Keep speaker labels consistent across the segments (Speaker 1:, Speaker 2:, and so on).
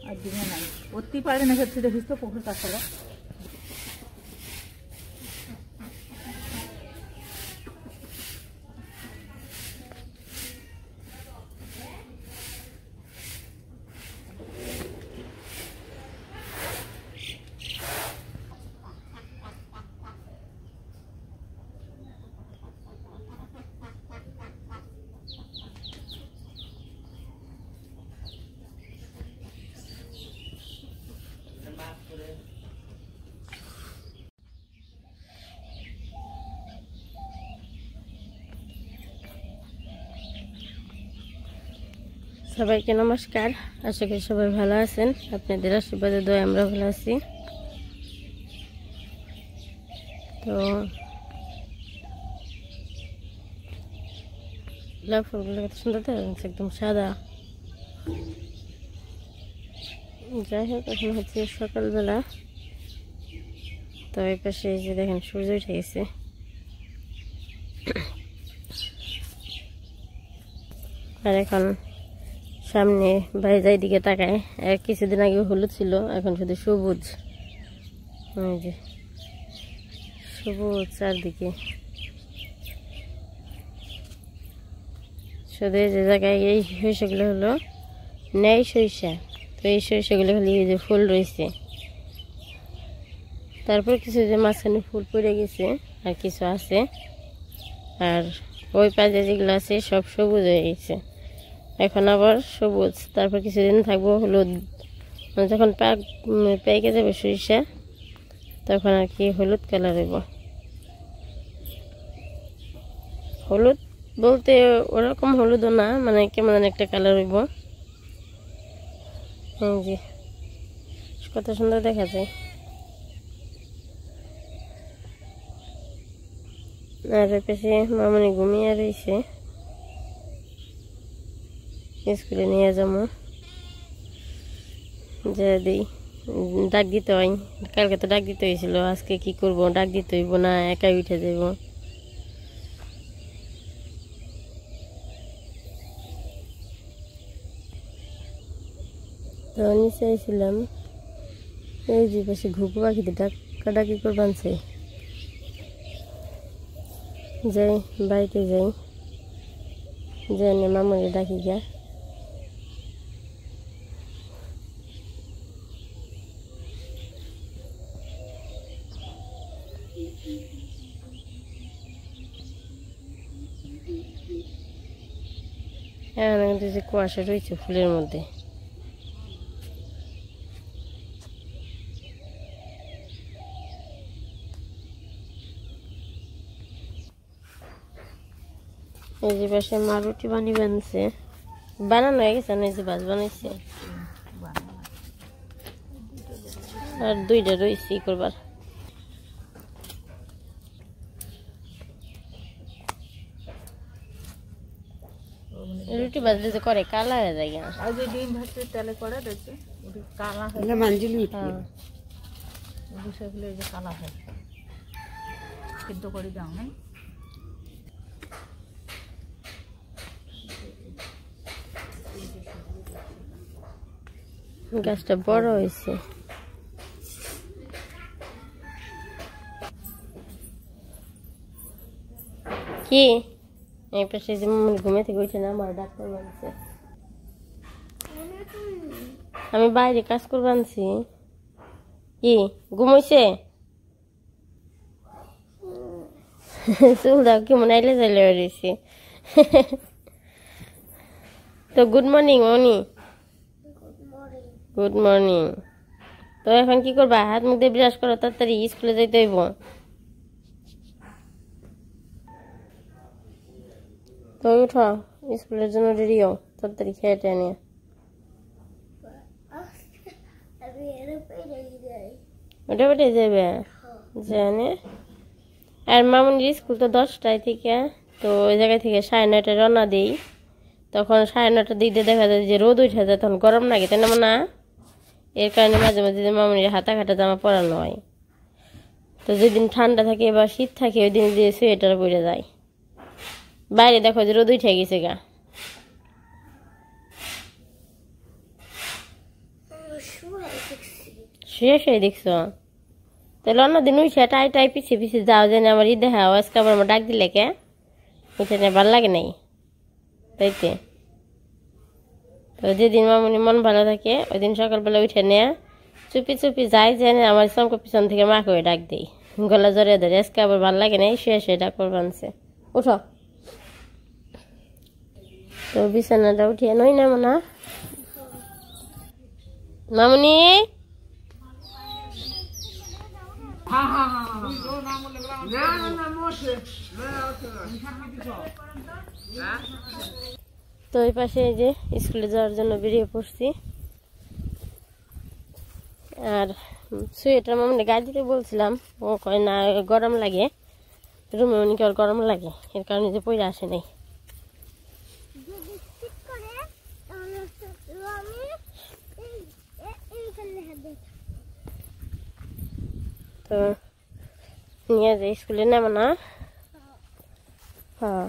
Speaker 1: আর দিনে নাই অতি পারে না হচ্ছে দেখিস তো পুকুর কাছাড়া
Speaker 2: সবাইকে নমস্কার। আশা করি সবাই ভালো আছেন। আপনাদের আশীর্বাদে দয়া আমরা ভালো আছি। তো গোলাপ ফুলগুলো কত সুন্দর দেখাচ্ছে, একদম সাদা। যাই হোক, এখন হচ্ছে সকালবেলা। তো এই পাশে এই যে দেখেন সূর্য উঠে গেছে। আর এখন সামনে বাইরের দিকে তাকায়, কিছুদিন আগে হলুদ ছিল, এখন শুধু সবুজ। ওই যে সবুজ চারদিকে, শুধু যে জায়গায় এই সরিষাগুলো হলো নেই সরিষা। তো এই সরিষাগুলো খালি এই যে ফুল রয়েছে, তারপর কিছু যে মাঝখানে ফুল পড়ে গেছে আর কিছু আছে। আর ওই পাশে যেগুলো আছে সব সবুজ হয়ে গেছে, এখন আবার সবুজ। তারপর কিছুদিন থাকবো হলুদ, যখন পেকে যাবে সরিষা তখন আর কি হলুদ কালার হইব। হলুদ বলতে ওরকম হলুদও না, মানে কেমন একটা কালার হইব। জি, কত সুন্দর দেখা যায়। আর পেছে মামনি ঘুমিয়ে রয়েছে, স্কুলে নিয়ে যাবো। যে দিই ডাক দিতে হয়, কালকে তো ডাক দিতে হয়েছিল, আজকে কি করব, ডাক দিতে হইব না একাই উঠে যাব। তো নিচে আইছিলাম, এই যে পাশে ঘুঘু পাখিতে ডাকাডাকি করে বানছে। যাই বাড়িতে যাই, যে মামুনি ডাকি গিয়া। হ্যাঁ, কিন্তু যে কুয়াশা রয়েছে ফুলের মধ্যে। এই যে পাশে মা রুটি বানাইছে, বানানো হয়ে গেছে না, এই যে ভাজ বানাইছে আর দুইটা রয়েছে করবার। রুটি ভাজলে যে করে কালা হয়ে যায় না,
Speaker 1: আর যে ডিম ভাজতে তেলে করে দেখছে কালা হয়, বিষয়গুলো এই যে কালা হয়, সিদ্ধ করে দাও না।
Speaker 2: গাছটা বড় হয়েছে। কি এই পাশে যে ঘুমে থেকে উঠে না, আমার ডাক্তার বলছে আমি বাইরে কাজ করবো আনছি। কি ঘুমাইছে? চুল দাও কি মনে আইলে যাইলে বেরিয়েছি। তো good morning Moni. Good morning. তো এখন কি করবা? হাত মুখ দিয়ে ব্রাশ করো, তাড়াতাড়ি স্কুলে যাইতে হইব। তো উঠো, স্কুলের জন্য রেডি হও। তাড়াতাড়ি খেয়ে টেয়ে নিয়ে ওটা বেটে যাবে জানে। আর মামুনির স্কুল তো 10টায় থেকে, তো ওই জায়গা থেকে 9:30 রওনা দিই। তখন 9:30 দিক দিয়ে দেখা যায় যে রোদ উঠে যায়, তখন গরম লাগে, তাই না না? এর কারণে মাঝে মাঝে মামুনির হাতা খাটা জামা পরানো হয়। তো যেদিন ঠান্ডা থাকে বা শীত থাকে ওই দিন দিয়ে সোয়েটার পরে যায়। বাইরে দেখো যে রোদ উঠে গেছে গা। শুয়ে শুয়ে দেখছো? তাহলে অন্যদিন উঠে টাই টাই পিছিয়ে পিছিয়ে যাও, যেন আমার দেখা আজকে আবার আমার ডাক দিলে কে এটা নিয়ে ভালো লাগে নাই তাইতে। তো যেদিন মামুনি মন ভালো থাকে ওই দিন সকালবেলা উঠে নেয়া চুপি চুপি যাই, যেন আমার চমকে পিছন থেকে মা করে ডাক দিই, গলা জড়িয়ে ধরে। আজকে আবার ভালো লাগে নাই, শুয়ে শুয়ে ডাক করবো আনছে। উঠো। তো বিছানাটা উঠিয়ে নই না মনে মামুনি। তো ওই পাশে এই যে স্কুলে যাওয়ার জন্য বেরিয়ে পড়ছি। আর সোয়েটার মামুনি গায়ে দিতে বলছিলাম, ও কয় না গরম লাগে, রুমে উনি কি আর গরম লাগে, এর কারণে যে পরে আসে নাই। তো নিয়ে যাই স্কুলে নেব না। হ্যাঁ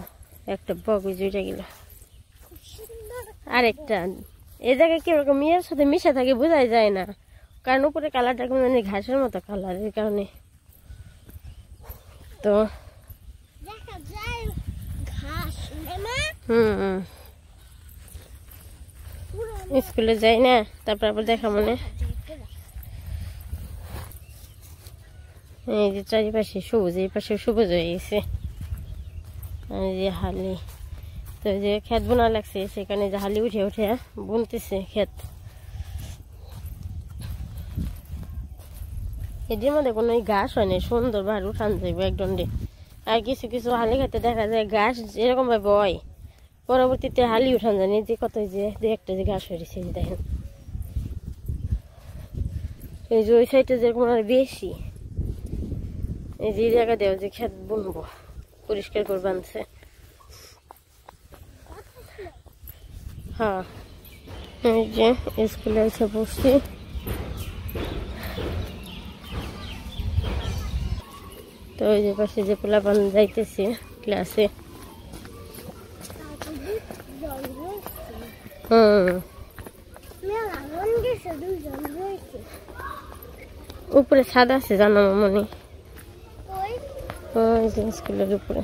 Speaker 2: একটা বগজ উঠে গেল। আরেকটা এই জায়গায় কিরকম মেয়ের সাথে মিশে থাকে বোঝাই যায় না, কারণ উপরে কালারটা মানে ঘাসের মতো কালার, এর কারণে। তো স্কুলে যাই না, তারপর আবার দেখা মনে এই যে চারিপাশে সবুজ, এই পাশে সবুজ হয়ে গেছে। যে হালি, তো যে ক্ষেত বোনা লাগছে সেখানে যে হালি উঠে উঠে বুনতেছে ক্ষেত। এদের মধ্যে কোনো ঘাস হয়নি, সুন্দর ভাবে উঠান যাইব একদণ্ডে। আর কিছু কিছু হালি খেতে দেখা যায় ঘাস এরকম ভাবে হয়, পরবর্তীতে হালি উঠান যায় যে কত যে দু একটা যে ঘাস হয়েছে দেখেন। এই যে ওই সাইডে যেরকম আর বেশি, এই যে জায়গা দেওয়া যে ক্ষেত বুনবো পরিষ্কার করে বানছে। হ্যাঁ এই যে স্কুলে এসে পড়ছি। তো ওই যে পাশে যে পোলাপান যাইতেছে ক্লাসে। উপরে ছাদ আছে জানো মামনি, ওই যে স্কুলের উপরে।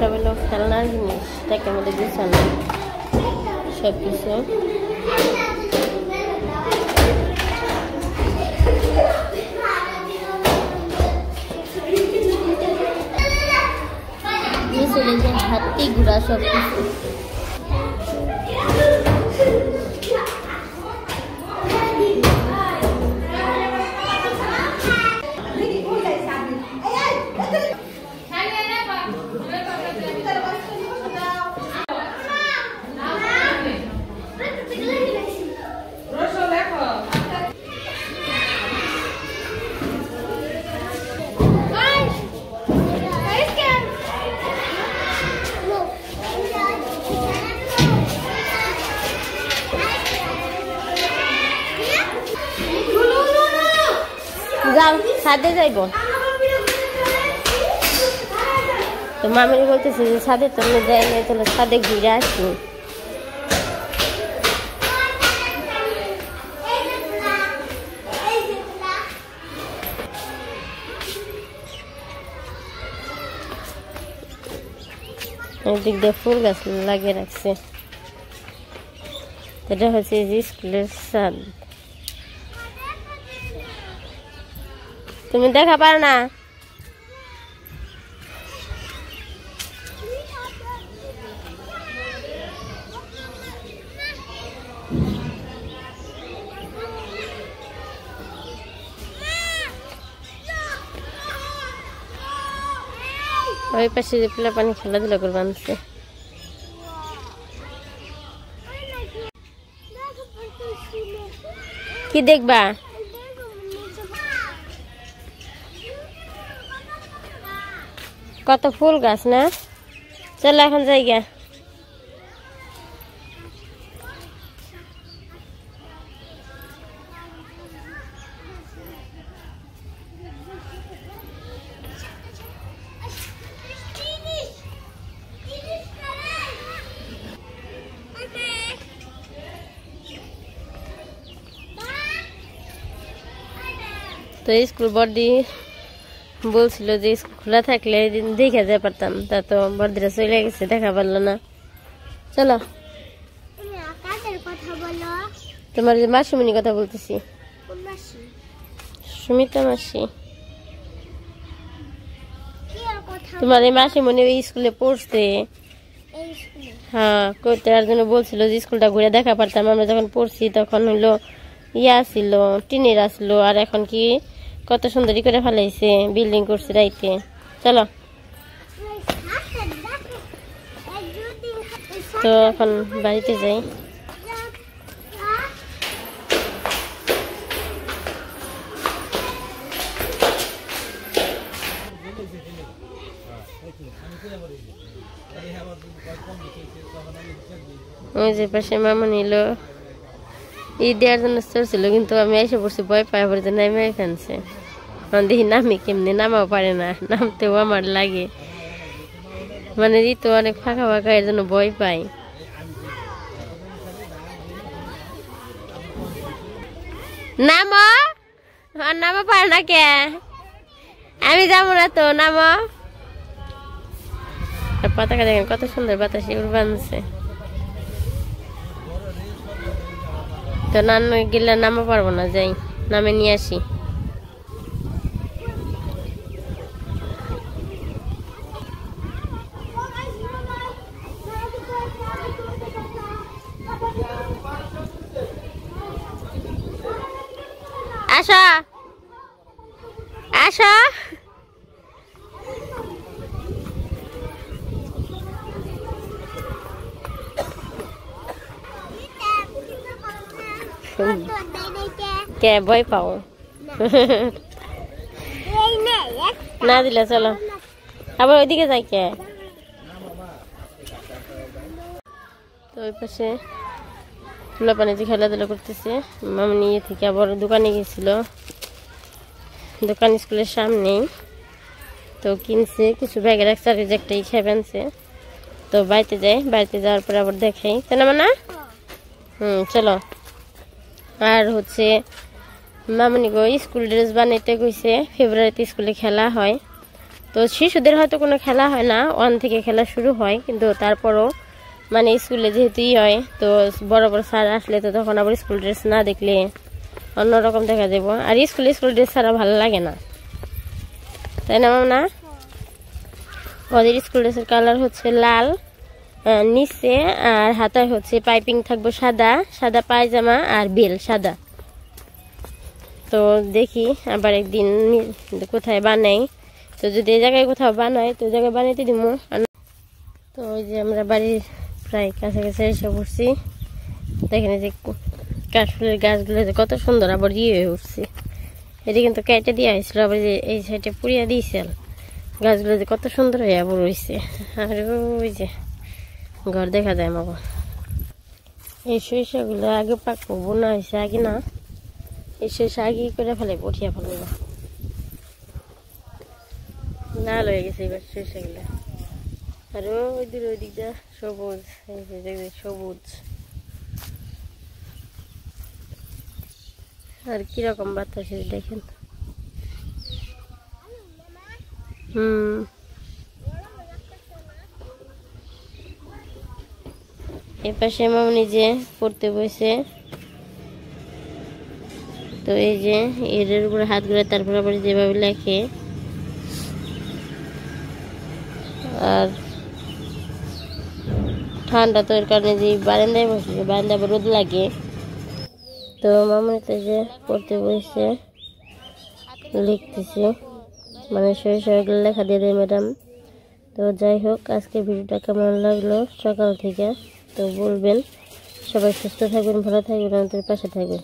Speaker 2: সব হলো খেলনার জিনিস, টাকার মধ্যে গুছানো সব কিছু। হাতি ঘোড়া সব কিছু। ছাদে যাইব তো মামি বলতেছে যে ছাদে তো আমি যাই না, তাহলে ছাদে ঘুরে আসি। এদিক দিয়ে ফুল গাছ লাগিয়ে রাখছে। এটা হচ্ছে যে স্কুলের ছাদ। তুমি দেখা পারো না? ওই পাশে যে পোলা পানি খেলাধুলা করবে আনছে। কি দেখবা? কত ফুল গাছ না? চলো এখন জায়গা। তো স্কুল বড়দি বলছিল যে স্কুল খোলা থাকলে দেখে যেতে পারতাম, তা তো বড়দিরা চলে গেছে, দেখা পারলো না। চলো তোমার যে মাসিমণি কথা বলতেছি, সুমিতা মাসি। তোমার এই মাসিমণি ওই স্কুলে পড়ছে। হ্যাঁ, করতে আর জন্য বলছিল যে স্কুলটা ঘুরে দেখা পারতাম। আমরা যখন পড়ছি তখন হলো ইয়া ছিল, টিনের আসলো, আর এখন কি কত সুন্দরী করে ফেলাইছে, বিল্ডিং করছে রাইতে। চলো তো এখন বাড়িতে যাই। ওই যে পাশে মামা নিল দেওয়ার জন্য চলছিল, কিন্তু আমি এসে পড়ছি ভয় পায় পড়ে নামে এখানছে। দেখি নামি কেমনি, নামাও পারে না, নামতেও আমার লাগে, মানে ঋতু অনেক ফাঁকা ফাঁকা, এর জন্য ভয় পাই। নামো, আর নামা পারে না কে? আমি যাবো না তো, নামো। আর পতাকা দেখেন কত সুন্দর বাতাসে উড়বানছে। তো নানু গেলে নামা পারবো না, যাই নামে নিয়ে আসি। আসো আসো, কে ভয় পাও? না দিলে চলো আবার ওইদিকে যাই। কে তো ওই পাশে খোলা পানিতে খেলাধুলা করতেছে। মামা নিয়ে থেকে আবার দোকানে গেছিল, দোকান স্কুলের সামনেই, তো কিনছে কিছু ব্যাগে রাখছে, আর একটাই খেয়ে আনছে। তো বাড়িতে যাই, বাড়িতে যাওয়ার পর আবার দেখাই, তাই না মানা? চলো। আর হচ্ছে মামনি গো স্কুল ড্রেস বানাইতে গেছে, ফেব্রুয়ারিতে স্কুলে খেলা হয়। তো শিশুদের হয়তো কোনো খেলা হয় না, 1 থেকে খেলা শুরু হয়, কিন্তু তারপরও মানে স্কুলে যেহেতু হয়, তো বড় বড় স্যার আসলে তো তখন আবার স্কুল ড্রেস না দেখলে অন্যরকম দেখা যাবো। আর স্কুল ড্রেস ছাড়া ভালো লাগে না, তাই না মামনা? ওদের স্কুল ড্রেসের কালার হচ্ছে লাল নিচে, আর হাতায় হচ্ছে পাইপিং থাকবে সাদা, সাদা পায়জামা আর বেল সাদা। তো দেখি আবার একদিন কোথায় বানাই, তো যদি এই জায়গায় কোথাও বানাই তো জায়গায় বানাইতে দিব। তো ওই যে আমরা বাড়ির প্রায় কাছাকাছি এসে পড়ছি। দেখেন যে কাশফুলের গাছগুলো যে কত সুন্দর আবার হয়ে উঠছে। এটি কিন্তু কেটে দেওয়া হয়েছিল, আবার যে এই সাইডে পুড়িয়ে দিয়েছিল। গাছগুলো যে কত সুন্দর হয়ে আবার রয়েছে। আর ওই যে ঘর দেখা যায় মামা। এই সরিষাগুলো আগে পাকবো, বোনা হয়েছে আগে না, এই সরিষা আগে করে ফেলে পঠিয়া ফেলবো। লাল হয়ে গেছে এবার সরিষাগুলো। আর ওই দিকটা সবুজ, এই যে দেখবে সবুজ। আর কিরকম বাতাস দেখেন। এপাশে মামনি যে পড়তে বসে, তো এই যে এর উপরে হাত ঘুরে তারপর আবার যেভাবে লেখে। আর ঠান্ডা তো এর কারণে যে বারান্দায় বসে, বারান্দায় আবার রোদ লাগে। তো মামনি তো যে পড়তে বসে লিখতেছে, মানে সরাসরি লেখা দিয়ে দেয় ম্যাডাম। তো যাই হোক, আজকে ভিডিওটা কেমন লাগলো সকাল থেকে তো বলবেন। সবাই সুস্থ থাকবেন, ভালো থাকবেন, আমাদের পাশে থাকবেন।